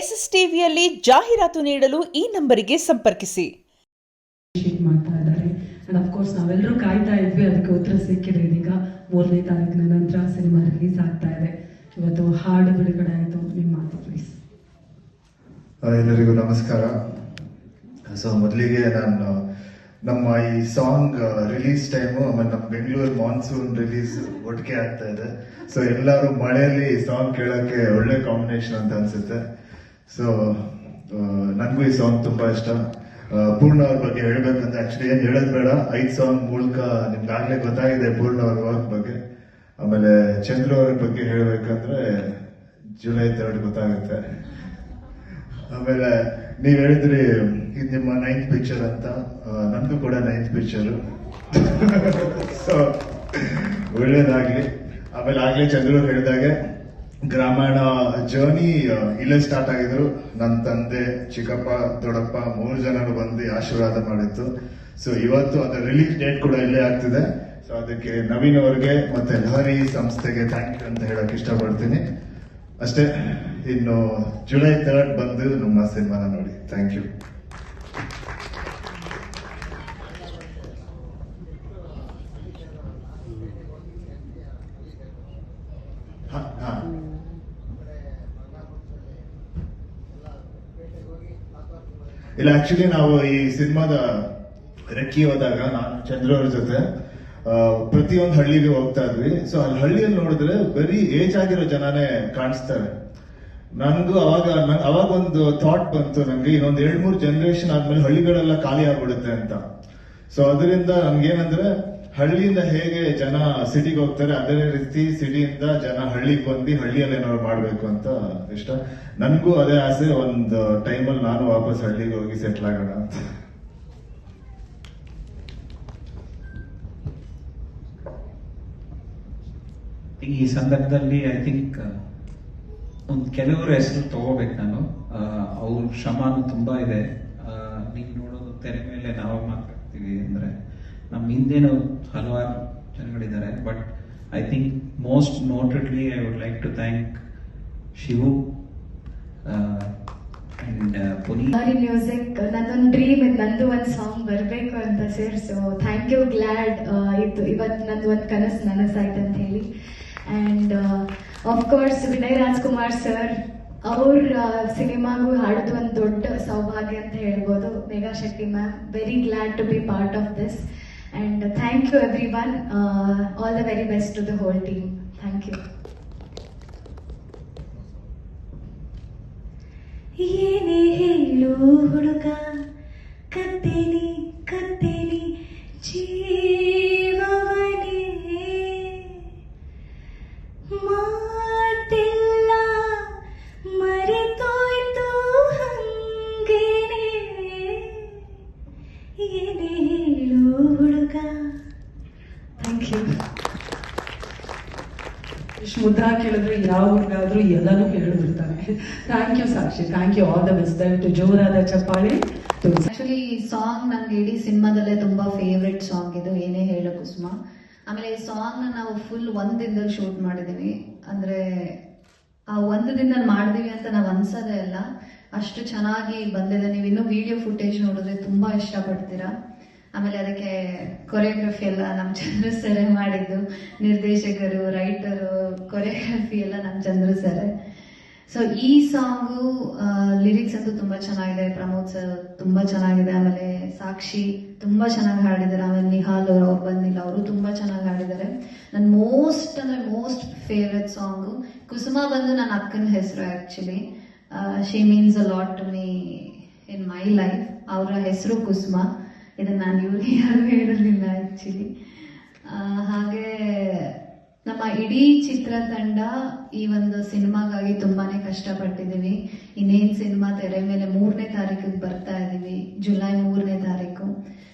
SSTVಯಲ್ಲಿ ಜಾಹೀರಾತು ನೀಡಲು ಈ ನಂಬರಿಗೆ ಸಂಪರ್ಕಿಸಿ. ಮಾಡ್ತಾ ಇದ್ದಾರೆ ಅಂಡ್ ಆಫ್ ಕೋರ್ಸ್ ನಾವೆಲ್ಲರೂ ಕಾಯ್ತಾ ಇದ್ವಿ, ಅದಕ್ಕೆ ಉತ್ತರ ಸಿಕ್ಕಿದೆ. ಇದೀಗ 3ನೇ ತಾರೀಕಿನ ನಂತರ ಸಿನಿಮಾ ರಿಲೀಸ್ ಆಗ್ತಾ ಇದೆ. ಇವತ್ತು ಹಾಡು ಬಿಡುಗಡೆ ಆಯಿತು. ನಿಮ್ಮ ಮಾತು ಪ್ಲೀಸ್. ಎಲ್ಲರಿಗೂ ನಮಸ್ಕಾರ. ಸೊ ಮೊದಲಿಗೆ ನಾನು ನಮ್ಮ ಈ ಸಾಂಗ್ ರಿಲೀಸ್ ಟೈಮು ಆಮೇಲೆ ನಮ್ಮ ಬೆಂಗಳೂರು ಮಾನ್ಸೂನ್ ರಿಲೀಸ್ ಒಟ್ಟಿಗೆ ಆಗ್ತಾ ಇದೆ. ಸೊ ಎಲ್ಲರೂ ಮಳೆಯಲ್ಲಿ ಈ ಸಾಂಗ್ ಕೇಳೋಕ್ಕೆ ಒಳ್ಳೆ ಕಾಂಬಿನೇಷನ್ ಅಂತ ಅನ್ಸುತ್ತೆ. ಸೊ ನನಗೂ ಈ ಸಾಂಗ್ ತುಂಬಾ ಇಷ್ಟ. ಪೂರ್ಣ ಅವ್ರ ಬಗ್ಗೆ ಹೇಳ್ಬೇಕಂದ್ರೆ ಆಕ್ಚುಲಿ ಏನ್ ಹೇಳೋದ್ ಬೇಡ, 5 ಸಾಂಗ್ ಮೂಲಕ ನಿಮ್ಗೆ ಆಗ್ಲೇ ಗೊತ್ತಾಗಿದೆ ಪೂರ್ಣ ಅವ್ರ ವರ್ಕ್ ಬಗ್ಗೆ. ಆಮೇಲೆ ಚಂದ್ರು ಅವ್ರ ಬಗ್ಗೆ ಹೇಳ್ಬೇಕಂದ್ರೆ ಜುಲೈ 3 ಗೊತ್ತಾಗುತ್ತೆ. ಆಮೇಲೆ ನೀವ್ ಹೇಳಿದ್ರಿ ಇದು ನಿಮ್ಮ 9th ಪಿಕ್ಚರ್ ಅಂತ. ನಂದು ಕೂಡ 9th ಪಿಕ್ಚರ್. ಸೊ ಒಳ್ಳೇದಾಗ್ಲಿ. ಆಮೇಲೆ ಆಗ್ಲೇ ಚಂದ್ರು ಹೇಳಿದಾಗೆ ಗ್ರಾಮಾಯಣ ಜರ್ನಿ ಇಲ್ಲೇ ಸ್ಟಾರ್ಟ್ ಆಗಿದ್ರು. ನನ್ನ ತಂದೆ, ಚಿಕ್ಕಪ್ಪ, ದೊಡ್ಡಪ್ಪ 3 ಜನರು ಬಂದು ಆಶೀರ್ವಾದ ಮಾಡಿತ್ತು. ಸೊ ಇವತ್ತು ಅದರ ರಿಲೀಸ್ ಡೇಟ್ ಕೂಡ ಇಲ್ಲೇ ಆಗ್ತಿದೆ. ಸೊ ಅದಕ್ಕೆ ನವೀನ್ ಅವ್ರಿಗೆ ಮತ್ತೆ ಲಹರಿ ಸಂಸ್ಥೆಗೆ ಥ್ಯಾಂಕ್ ಯು ಅಂತ ಹೇಳಕ್ ಇಷ್ಟಪಡ್ತೀನಿ. ಅಷ್ಟೇ. ಇನ್ನು ಜುಲೈ 3 ಬಂದು ನಮ್ಮ ಸಿನಿಮಾನ ನೋಡಿ. Thank you. ಇಲ್ಲ, ಆಕ್ಚುಲಿ ನಾವು ಈ ಸಿನಿಮಾದ ರೆಕ್ಕಿ ಹೋದಾಗ ನಾನು ಚಂದ್ರು ಅವ್ರ ಜೊತೆ ಪ್ರತಿಯೊಂದು ಹಳ್ಳಿಗೆ ಹೋಗ್ತಾ ಇದ್ವಿ. ಸೊ ಅಲ್ಲಿ ಹಳ್ಳಿಯಲ್ಲಿ ನೋಡಿದ್ರೆ ಬರೀ ಏಜ್ ಆಗಿರೋ ಜನನೇ ಕಾಣಿಸ್ತಾರೆ. ನನಗೂ ಅವಾಗ ಒಂದು ಥಾಟ್ ಬಂತು ನಂಗೆ, ಇನ್ನೊಂದು 2-3 ಜನರೇಷನ್ ಆದ್ಮೇಲೆ ಹಳ್ಳಿಗಳೆಲ್ಲ ಖಾಲಿ ಆಗ್ಬಿಡುತ್ತೆ ಅಂತ. ಸೊ ಅದರಿಂದ ನನ್ಗೇನಂದ್ರೆ ಹಳ್ಳಿಯಿಂದ ಹೇಗೆ ಜನ ಸಿಟಿಗೆ ಹೋಗ್ತಾರೆ, ಅದೇ ರೀತಿ ಸಿಟಿಯಿಂದ ಜನ ಹಳ್ಳಿಗೆ ಬಂದು ಹಳ್ಳಿಯಲ್ಲಿ ಏನಾದ್ರು ಮಾಡ್ಬೇಕು ಅಂತ ಇಷ್ಟ. ನನ್ಗೂ ಅದೇ ಆಸೆ. ಒಂದು ಟೈಮಲ್ಲಿ ನಾನು ವಾಪಸ್ ಹಳ್ಳಿಗೆ ಹೋಗಿ ಸೆಟ್ಲ್ ಆಗೋಣ ಅಂತ. ಈ ಸಂದರ್ಭದಲ್ಲಿ ಐ ಥಿಂಕ್ ಒಂದು ಕೆಲವರು ಹೆಸರು ತಗೋಬೇಕು ನಾನು. ಅವ್ರ ಶ್ರಮನೂ ತುಂಬಾ ಇದೆ. ನೀವು ನೋಡೋದು ತೆರೆ ಮೇಲೆ ನಾವು ಮಾತಾಡ್ತೀವಿ ಅಂದ್ರೆ ನಮ್ಮ ಹಿಂದೆನೂ ಹಲವಾರು ಜನಗಳಿದ್ದಾರೆ. But I think most notedly I would like to thank Shivu and Puneeth. Music ನಂದೊಂದು ಡ್ರೀಮ್ ಇತ್ತು, ನಂದು ಒಂದು ಸಾಂಗ್ ಬರಬೇಕು ಅಂತ sir. So thank you, glad ಇತ್ತು ಇವತ್ತು ನಂದು ಒಂದು ಕನಸು ನನಸಾಯ್ತು ಅಂತ ಹೇಳಿ. And of course Vinay Rajkumar sir ಅವ್ರ ಸಿನಿಮಾಗೂ ಹಾಡೋದು ಒಂದು ದೊಡ್ಡ ಸೌಭಾಗ್ಯ ಅಂತ ಹೇಳ್ಬೋದು. Megha Shetty ma'am, very glad to be part of this. And thank you everyone. All the very best to the whole team. Thank you. ಏನೇ ಹೇಳು ಹುಡುಗ, ಕತ್ತೇನಿ ಕತ್ತೇನಿ ಜೀವವನೇ, ಮಾತಿಲ್ಲ ಮರೆತೋಯ್ತು ಹಂಗೇನೆ, ಏನೇ ಹೇಳು ಹುಡುಗ. Thank you. ಇಷ್ಟು ಮುದ್ರಾ ಕೇಳಿದ್ರೆ ಯಾವ ಹುಡುಗಾದ್ರೂ ಎಲ್ಲಾನು ಹೇಳಿಬಿಡ್ತಾನೆ. Thank you Sakshi, thank you, all the best. ದಯವಿಟ್ಟು ಜೋರಾದ ಚಪ್ಪಾಳಿ. ಆಕ್ಚುಲಿ ಈ ಸಾಂಗ್ ನಂಗೆ ಇಡೀ ಸಿನಿಮಾದಲ್ಲೇ ತುಂಬಾ ಫೇವ್ರೆಟ್ ಸಾಂಗ್ ಇದು, ಏನೇ ಹೇಳು ಕುಸುಮ. ಆಮೇಲೆ ಈ ಸಾಂಗ್ ನಾವು ಫುಲ್ 1 ದಿನದಲ್ಲಿ ಶೂಟ್ ಮಾಡಿದೀವಿ. ಅಂದ್ರೆ ಆ 1 ದಿನದಲ್ಲಿ ಮಾಡಿದೀವಿ ಅಂತ ನಾವು ಅನ್ಸೋದೇ ಇಲ್ಲ, ಅಷ್ಟು ಚೆನ್ನಾಗಿ ಬಂದಿದೆ. ನೀವು ಇನ್ನೂ ವಿಡಿಯೋ ಫುಟೇಜ್ ನೋಡಿದ್ರೆ ತುಂಬಾ ಇಷ್ಟಪಡ್ತೀರಾ. ಆಮೇಲೆ ಅದಕ್ಕೆ ಕೊರಿಯೋಗ್ರಫಿ ಎಲ್ಲ ನಮ್ಮ ಚಂದ್ರು ಸರೇ ಮಾಡಿದ್ದು, ನಿರ್ದೇಶಕರು, ರೈಟರು, ಕೊರಿಯೋಗ್ರಫಿ ಎಲ್ಲ ನಮ್ಮ ಚಂದ್ರು ಸರೇ. ಸೊ ಈ ಸಾಂಗು ಲಿರಿಕ್ಸ್ ಅಂತೂ ತುಂಬಾ ಚೆನ್ನಾಗಿದೆ. ಪ್ರಮೋದ್ ಸರ್ ತುಂಬಾ ಚೆನ್ನಾಗಿದೆ. ಆಮೇಲೆ ಸಾಕ್ಷಿ ತುಂಬಾ ಚೆನ್ನಾಗಿ ಹಾಡಿದ್ದಾರೆ. ಆಮೇಲೆ ನಿಹಾಲ್ ಅವ್ರು ಬಂದಿಲ್ಲ, ಅವರು ತುಂಬಾ ಚೆನ್ನಾಗಿ ಹಾಡಿದ್ದಾರೆ. ನನ್ನ ಮೋಸ್ಟ್ ಫೇವ್ರೆಟ್ ಸಾಂಗು ಕುಸುಮ ಬಂದು ನನ್ನ ಅಕ್ಕನ ಹೆಸರು. Actually she means a lot to me in my life. ಅವರ ಹೆಸರು ಕುಸುಮ. ಇದನ್ನ ನಾನು ಇವ್ರಿಗೆ ಯಾರು ಹೇಳಿರಲಿಲ್ಲ ಆಕ್ಚುಲಿ. ಹಾಗೆ ನಮ್ಮ ಇಡೀ ಚಿತ್ರತಂಡ ಈ ಒಂದು ಸಿನಿಮಾಗಾಗಿ ತುಂಬಾನೇ ಕಷ್ಟಪಟ್ಟಿದ್ದೀವಿ. ಇನ್ನೇನು ಸಿನಿಮಾ ತೆರೆ ಮೇಲೆ 3ನೇ ತಾರೀಕಿಗೆ ಬರ್ತಾ ಇದ್ದೀವಿ, ಜುಲೈ 3ನೇ ತಾರೀಕು.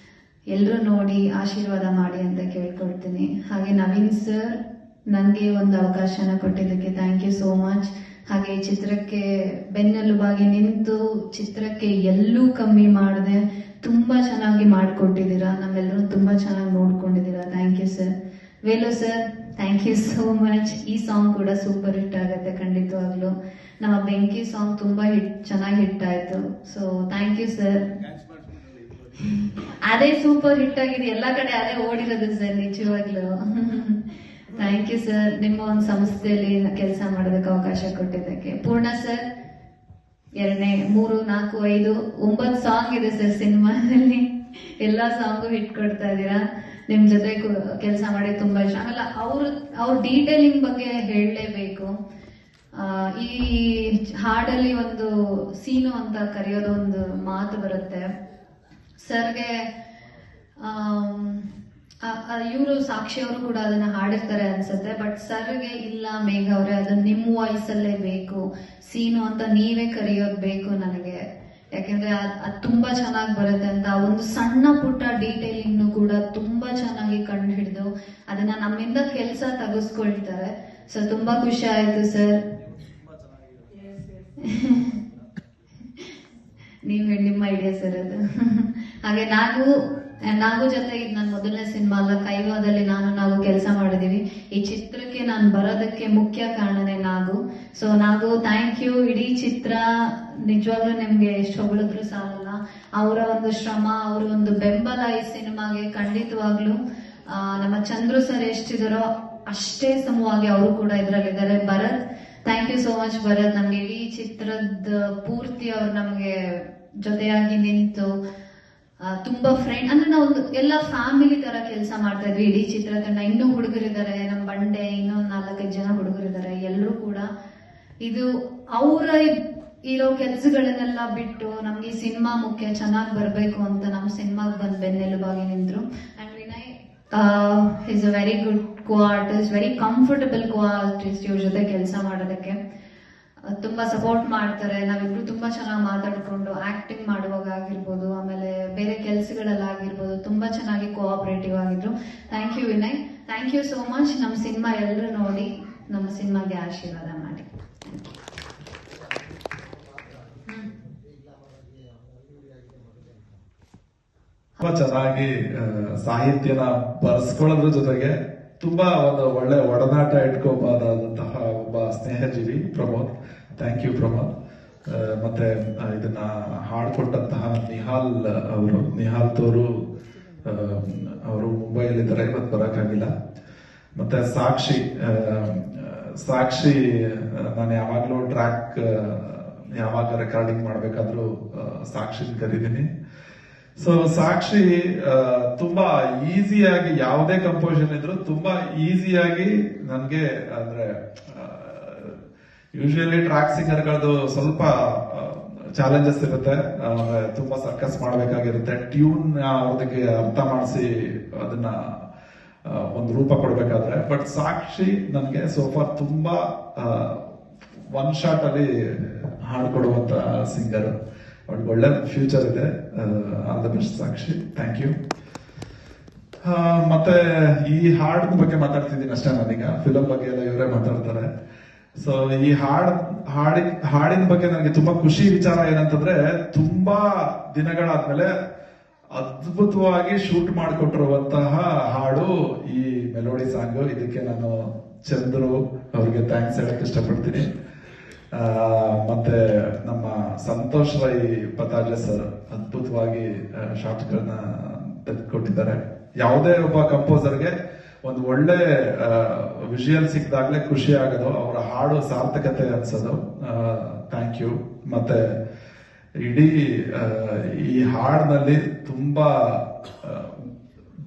ಎಲ್ಲರೂ ನೋಡಿ ಆಶೀರ್ವಾದ ಮಾಡಿ ಅಂತ ಕೇಳ್ಕೊಳ್ತೀನಿ. ಹಾಗೆ ನವೀನ್ ಸರ್ ನನಗೆ ಒಂದು ಅವಕಾಶನ ಕೊಟ್ಟಿದ್ದಕ್ಕೆ ಥ್ಯಾಂಕ್ ಯು ಸೋ ಮಚ್. ಹಾಗೆ ಈ ಚಿತ್ರಕ್ಕೆ ಬೆನ್ನೆಲುಬಾಗಿ ನಿಂತು ಚಿತ್ರಕ್ಕೆ ಎಲ್ಲೂ ಕಮ್ಮಿ ಮಾಡದೆ ತುಂಬಾ ಚೆನ್ನಾಗಿ ಮಾಡಿಕೊಟ್ಟಿದ್ದೀರಾ. ನಮ್ಮೆಲ್ಲರೂ ತುಂಬಾ ಚೆನ್ನಾಗಿ ನೋಡ್ಕೊಂಡಿದ್ದೀರಾ. Thank you sir. Velu sir, thank you so much. ಈ ಸಾಂಗ್ ಕೂಡ ಸೂಪರ್ ಹಿಟ್ ಆಗುತ್ತೆ ಖಂಡಿತವಾಗ್ಲೂ. ನಮ್ಮ ಬೆಂಕಿ ಸಾಂಗ್ ತುಂಬಾ ಚೆನ್ನಾಗಿ ಹಿಟ್ ಆಯ್ತು. So thank you sir. ಅದೇ ಸೂಪರ್ ಹಿಟ್ ಆಗಿದೆ, ಎಲ್ಲ ಕಡೆ ಅದೇ ಓಡಿರೋದು ಸರ್, ನಿಜವಾಗ್ಲು. ಥ್ಯಾಂಕ್ ಯು ಸರ್, ನಿಮ್ಮ ಒಂದು ಸಂಸ್ಥೆಯಲ್ಲಿ ಕೆಲಸ ಮಾಡೋದಕ್ಕೆ ಅವಕಾಶ ಕೊಟ್ಟಿದ್ದಕ್ಕೆ. ಪೂರ್ಣ ಸರ್, 2, 3, 4, 5, 9 ಸಾಂಗ್ ಇದೆ ಸರ್ ಸಿನಿಮಾದಲ್ಲಿ. ಎಲ್ಲಾ ಸಾಂಗು ಹಿಟ್ ಕೊಡ್ತಾ ಇದೀರಾ. ನಿಮ್ ಜೊತೆ ಕೆಲಸ ಮಾಡಿ ತುಂಬಾ ಇಷ್ಟ. ಆಮೇಲೆ ಅವ್ರ ಡೀಟೇಲಿಂಗ್ ಬಗ್ಗೆ ಹೇಳಲೇಬೇಕು. ಈ ಹಾಡಲ್ಲಿ ಒಂದು ಸೀನು ಅಂತ ಕರೆಯೋದು ಒಂದು ಮಾತು ಬರುತ್ತೆ ಸರ್ಗೆ. ಇವರು ಸಾಕ್ಷಿ ಅವರು ಕೂಡ ಅದನ್ನ ಹಾಡಿರ್ತಾರೆ ಅನ್ಸುತ್ತೆ. ಬಟ್ ಸರ್ಗೆ ಇಲ್ಲ ಮೇಘ ಅವ್ರೆ, ಅದನ್ನ ನಿಮ್ಮ ವಾಯ್ಸಲ್ಲೇ ಬೇಕು ಸೀನು ಅಂತ ನೀವೇ ಕರೆಯೋದು ಬೇಕು ನನಗೆ, ಯಾಕೆಂದ್ರೆ ಅದು ತುಂಬಾ ಚೆನ್ನಾಗಿ ಬರುತ್ತೆ ಅಂತ. ಒಂದು ಸಣ್ಣ ಪುಟ್ಟ ಡೀಟೇಲಿಂಗ್ ಕೂಡ ತುಂಬಾ ಚೆನ್ನಾಗಿ ಕಂಡು ಹಿಡಿದು ಅದನ್ನ ನಮ್ಮಿಂದ ಕೆಲಸ ತೆಗೆಸ್ಕೊಳ್ತಾರೆ. ಸೊ ತುಂಬಾ ಖುಷಿ ಆಯ್ತು ಸರ್. ನೀವ್ ಹೇಳಿ, ನಿಮ್ಮ ಐಡಿಯಾ ಸರ್ ಅದು. ಹಾಗೆ ನಾಗು ಜೊತೆ ಇದು ನನ್ನ ಮೊದಲನೇ ಸಿನಿಮಾ ಅಲ್ಲ, ಕೈವಾದಲ್ಲಿ ನಾವು ಕೆಲಸ ಮಾಡಿದೀವಿ. ಈ ಚಿತ್ರಕ್ಕೆ ನಾನು ಬರೋದಕ್ಕೆ ಮುಖ್ಯ ಕಾರಣನೇ Nagu. So Nagu, thank you. ಇಡೀ ಚಿತ್ರ ನಿಜವಾಗ್ಲೂ ನಿಮ್ಗೆ ಎಷ್ಟು ಹೊಗಳಿದ್ರು ಸಾಲಲ್ಲ. ಅವರ ಒಂದು ಶ್ರಮ, ಅವರ ಒಂದು ಬೆಂಬಲ ಈ ಸಿನಿಮಾಗೆ ಖಂಡಿತವಾಗ್ಲು ನಮ್ಮ ಚಂದ್ರು ಸರ್ ಎಷ್ಟಿದಾರೋ ಅಷ್ಟೇ ಸಮವಾಗಿ ಅವರು ಕೂಡ ಇದ್ರಲ್ಲಿದ್ದಾರೆ. Bharath, thank you so much Bharath. ನಮ್ಗೆ ಇಡೀ ಚಿತ್ರದ ಪೂರ್ತಿ ಅವ್ರು ನಮ್ಗೆ ಜೊತೆಯಾಗಿ ನಿಂತು ತುಂಬಾ ಫ್ರೆಂಡ್, ಅಂದ್ರೆ ನಾವು ಎಲ್ಲ ಫ್ಯಾಮಿಲಿ ತರ ಕೆಲಸ ಮಾಡ್ತಾ ಇದ್ವಿ ಇಡೀ ಚಿತ್ರತಂಡ. ಇನ್ನೂ ಹುಡುಗರಿದ್ದಾರೆ, ನಮ್ಮ ಬಂಡೆ, ಇನ್ನೂ 4-5 ಜನ ಹುಡುಗರಿದ್ದಾರೆ. ಎಲ್ಲರೂ ಕೂಡ ಇದು ಅವರ ಇರೋ ಕೆಲಸಗಳನ್ನೆಲ್ಲ ಬಿಟ್ಟು ನಮ್ಗೆ ಈ ಸಿನಿಮಾ ಮುಖ್ಯ, ಚೆನ್ನಾಗಿ ಬರ್ಬೇಕು ಅಂತ ನಮ್ಮ ಸಿನಿಮಾಗೆ ಬಂದ್ ಬೆನ್ನೆಲುಬಾಗಿ ನಿಂತ್ರು. And Vinay is a very good co artist, very comfortable co artist ಇವ್ರ ಜೊತೆ ಕೆಲಸ ಮಾಡೋದಕ್ಕೆ. ತುಂಬಾ ಸಪೋರ್ಟ್ ಮಾಡ್ತಾರೆ. ನಾವಿಬ್ರು ತುಂಬಾ ಚೆನ್ನಾಗಿ ಮಾತಾಡ್ಕೊಂಡು ಆಕ್ಟಿಂಗ್ ಮಾಡುವಾಗ ಆಗಿರ್ಬೋದು, ಆಮೇಲೆ ಬೇರೆ ಕೆಲಸಗಳಲ್ಲಾಗಿರ್ಬೋದು ತುಂಬಾ ಚೆನ್ನಾಗಿ ಕೋಆಪರೇಟಿವ್ ಆಗಿದ್ರು. Thank you Vinay, thank you so much. ನಮ್ಮ ಸಿನಿಮಾ ಎಲ್ಲರೂ ನೋಡಿ ನಮ್ಮ ಸಿನಿಮಾಗೆ ಆಶೀರ್ವಾದ ಮಾಡಿ. ತುಂಬಾ ಚೆನ್ನಾಗಿ ಸಾಹಿತ್ಯನ ಬರ್ಸ್ಕೊಳ್ಳೋದ್ರ ಜೊತೆಗೆ ತುಂಬಾ ಒಂದು ಒಳ್ಳೆ ಒಡನಾಟ ಇಟ್ಕೋಬಹುದಾದಂತಹ ಒಬ್ಬ ಸ್ನೇಹಜೀವಿ ಪ್ರಮೋದ್. Thank you Pramod. ಮತ್ತೆ ಇದನ್ನ ಹಾಡ್ಕೊಟ್ಟಂತಹ ನಿಹಾಲ್ ತೋರು ಅವರು ಮುಂಬೈಯಲ್ಲಿದ್ದಾರೆ, ಇವತ್ತು ಬರಕ್ಕಾಗಿಲ್ಲ. ಮತ್ತೆ ಸಾಕ್ಷಿ ನಾನು ಯಾವಾಗ್ಲೂ ಟ್ರ್ಯಾಕ್ ಯಾವಾಗ ರೆಕಾರ್ಡಿಂಗ್ ಮಾಡ್ಬೇಕಾದ್ರೂ ಸಾಕ್ಷಿನ ಕರೀತೀನಿ. ಸೊ ಸಾಕ್ಷಿ ತುಂಬಾ ಈಸಿಯಾಗಿ ಯಾವುದೇ ಕಂಪೋಸಿಷನ್ ಇದ್ರು ತುಂಬಾ ಈಸಿಯಾಗಿ ನನ್ಗೆ, ಅಂದ್ರೆ ಯೂಶುವಲಿ ಟ್ರ್ಯಾಕ್ ಸಿಂಗರ್ಗಳದ್ದು ಸ್ವಲ್ಪ ಚಾಲೆಂಜಸ್ ಇರುತ್ತೆ, ತುಂಬಾ ಸರ್ಕಸ್ ಮಾಡ್ಬೇಕಾಗಿರುತ್ತೆ, ಟ್ಯೂನ್ ಅವ್ರಿಗೆ ಅರ್ಥ ಮಾಡಿಸಿ ಅದನ್ನ ಒಂದು ರೂಪ ಕೊಡ್ಬೇಕಾದ್ರೆ. ಬಟ್ ಸಾಕ್ಷಿ ನನ್ಗೆ ಸೋಫಾ ತುಂಬಾ ಒನ್ ಶಾಟ್ ಅಲ್ಲಿ ಹಾಡ್ಕೊಡುವಂತ ಸಿಂಗರ್. ಅವ್ರಿಗೆ ಒಳ್ಳೆ ಫ್ಯೂಚರ್ ಇದೆ. All the best Sakshi. Thank you. ಮತ್ತೆ ಈ ಹಾಡಿನ ಬಗ್ಗೆ ಮಾತಾಡ್ತಿದ್ದೀನಿ ಅಷ್ಟೇ, ನಾನೀಗ ಫಿಲಂ ಬಗ್ಗೆ ಎಲ್ಲ ಇವರೇ ಮಾತಾಡ್ತಾರೆ. ಸೊ ಈ ಹಾಡಿನ ಬಗ್ಗೆ ನನಗೆ ತುಂಬಾ ಖುಷಿ ವಿಚಾರ ಏನಂತಂದ್ರೆ, ತುಂಬಾ ದಿನಗಳಾದ್ಮೇಲೆ ಅದ್ಭುತವಾಗಿ ಶೂಟ್ ಮಾಡಿಕೊಟ್ಟಿರುವಂತಹ ಹಾಡು ಈ ಮೆಲೋಡಿ ಸಾಂಗ್. ಇದಕ್ಕೆ ನಾನು ಚಂದ್ರು ಅವ್ರಿಗೆ ಥ್ಯಾಂಕ್ಸ್ ಹೇಳಕ್ ಇಷ್ಟಪಡ್ತೀನಿ. ಮತ್ತೆ ನಮ್ಮ ಸಂತೋಷ್ ರೈ ಪತಾಜೆ ಸರ್ ಅದ್ಭುತವಾಗಿ ಶಾರ್ಟ್ಗಳನ್ನ ತೆಗೆದುಕೊಟ್ಟಿದ್ದಾರೆ. ಯಾವುದೇ ಒಬ್ಬ ಕಂಪೋಸರ್ಗೆ ಒಂದು ಒಳ್ಳೆ ವಿಷುಯಲ್ ಸಿಕ್ಕಿದಾಗ್ಲೇ ಖುಷಿ ಆಗೋದು, ಅವರ ಹಾಡು ಸಾರ್ಥಕತೆ ಅನ್ಸೋದು. Thank you. ಮತ್ತೆ ಇಡೀ ಈ ಹಾಡಿನಲ್ಲಿ ತುಂಬಾ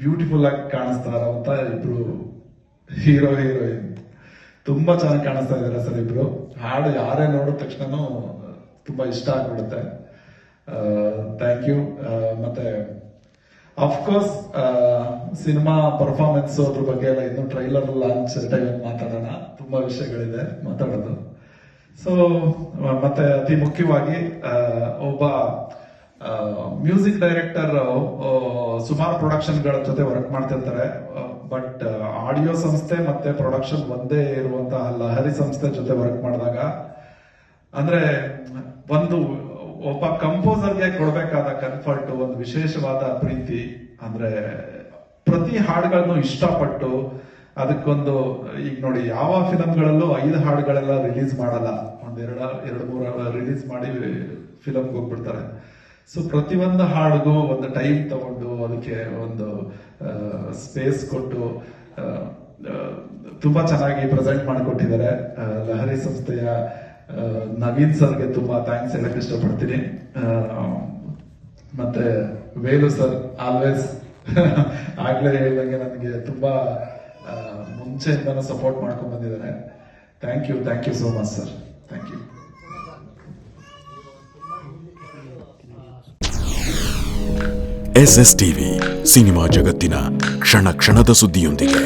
ಬ್ಯೂಟಿಫುಲ್ ಆಗಿ ಕಾಣಿಸ್ತಾ ಇರೋಂತ ಇಬ್ರು ಹೀರೋಯಿನ್ ತುಂಬಾ ಚೆನ್ನಾಗಿ ಕಾಣಿಸ್ತಾ ಇದಾರೆ ಸರ್ ಇಬ್ರು. ಹಾಡು ಯಾರೇ ನೋಡಿದ ತಕ್ಷಣ ತುಂಬಾ ಇಷ್ಟ ಆಗ್ಬಿಡುತ್ತೆ. Thank you. ಮತ್ತೆ ಅಫ್ಕೋರ್ಸ್ ಸಿನಿಮಾ ಪರ್ಫಾರ್ಮೆನ್ಸ್ ಅದ್ರ ಬಗ್ಗೆ ಎಲ್ಲ ಇನ್ನು ಟ್ರೈಲರ್ ಲಾಂಚ್ ಟೈಮ್ ಮಾತಾಡೋಣ, ತುಂಬಾ ವಿಷಯಗಳಿದೆ ಮಾತಾಡೋದು. ಸೊ ಮತ್ತೆ ಅತಿ ಮುಖ್ಯವಾಗಿ ಒಬ್ಬ ಮ್ಯೂಸಿಕ್ ಡೈರೆಕ್ಟರ್ ಸುಮಾರು ಪ್ರೊಡಕ್ಷನ್ಗಳ ಜೊತೆ ವರ್ಕ್ ಮಾಡ್ತಿರ್ತಾರೆ. ಬಟ್ ಆಡಿಯೋ ಸಂಸ್ಥೆ ಮತ್ತೆ ಪ್ರೊಡಕ್ಷನ್ ಒಂದೇ ಇರುವಂತಹ ಲಹರಿ ಸಂಸ್ಥೆ ಜೊತೆ ವರ್ಕ್ ಮಾಡಿದಾಗ, ಅಂದ್ರೆ ಒಬ್ಬ ಕಂಪೋಸರ್ಗೆ ಕೊಡ್ಬೇಕಾದ ಕನ್ಫರ್ಟ್, ಒಂದು ವಿಶೇಷವಾದ ಪ್ರೀತಿ, ಅಂದ್ರೆ ಪ್ರತಿ ಹಾಡುಗಳನ್ನು ಇಷ್ಟಪಟ್ಟು ಅದಕ್ಕೊಂದು, ಈಗ ನೋಡಿ ಯಾವ ಫಿಲಂಗಳಲ್ಲೂ 5 ಹಾಡುಗಳೆಲ್ಲ ರಿಲೀಸ್ ಮಾಡಲ್ಲ, ಎರಡು ಮೂರು ರಿಲೀಸ್ ಮಾಡಿ ಫಿಲಮ್ಗೆ ಹೋಗ್ಬಿಡ್ತಾರೆ. ಸೊ ಪ್ರತಿಯೊಂದು ಹಾಡಿಗೂ ಒಂದು ಟೈಮ್ ತಗೊಂಡು ಅದಕ್ಕೆ ಒಂದು ಸ್ಪೇಸ್ ಕೊಟ್ಟು ತುಂಬಾ ಚೆನ್ನಾಗಿ ಪ್ರೆಸೆಂಟ್ ಮಾಡಿಕೊಟ್ಟಿದ್ದಾರೆ. ಲಹರಿ ಸಂಸ್ಥೆಯ ನವೀನ್ ಸರ್ಗೆ ತುಂಬಾ ಥ್ಯಾಂಕ್ಸ್ ಹೇಳಕ್ ಇಷ್ಟಪಡ್ತೀನಿ. ಮತ್ತೆ ವೇಲು ಸರ್ ಆಲ್ವೇಸ್ ಆಗ್ಲೇ ಹೇಳಿದಂಗೆ ನನಗೆ ತುಂಬಾ ಮುಂಚೆಯಿಂದನೂ ಸಪೋರ್ಟ್ ಮಾಡ್ಕೊಂಡ್ ಬಂದಿದ್ದಾರೆ. Thank you so much sir. Thank you. SSTV cinema ಜಗತ್ತಿನ ಕ್ಷಣ ಕ್ಷಣದ ಸುದ್ದಿಯೊಂದಿಗೆ.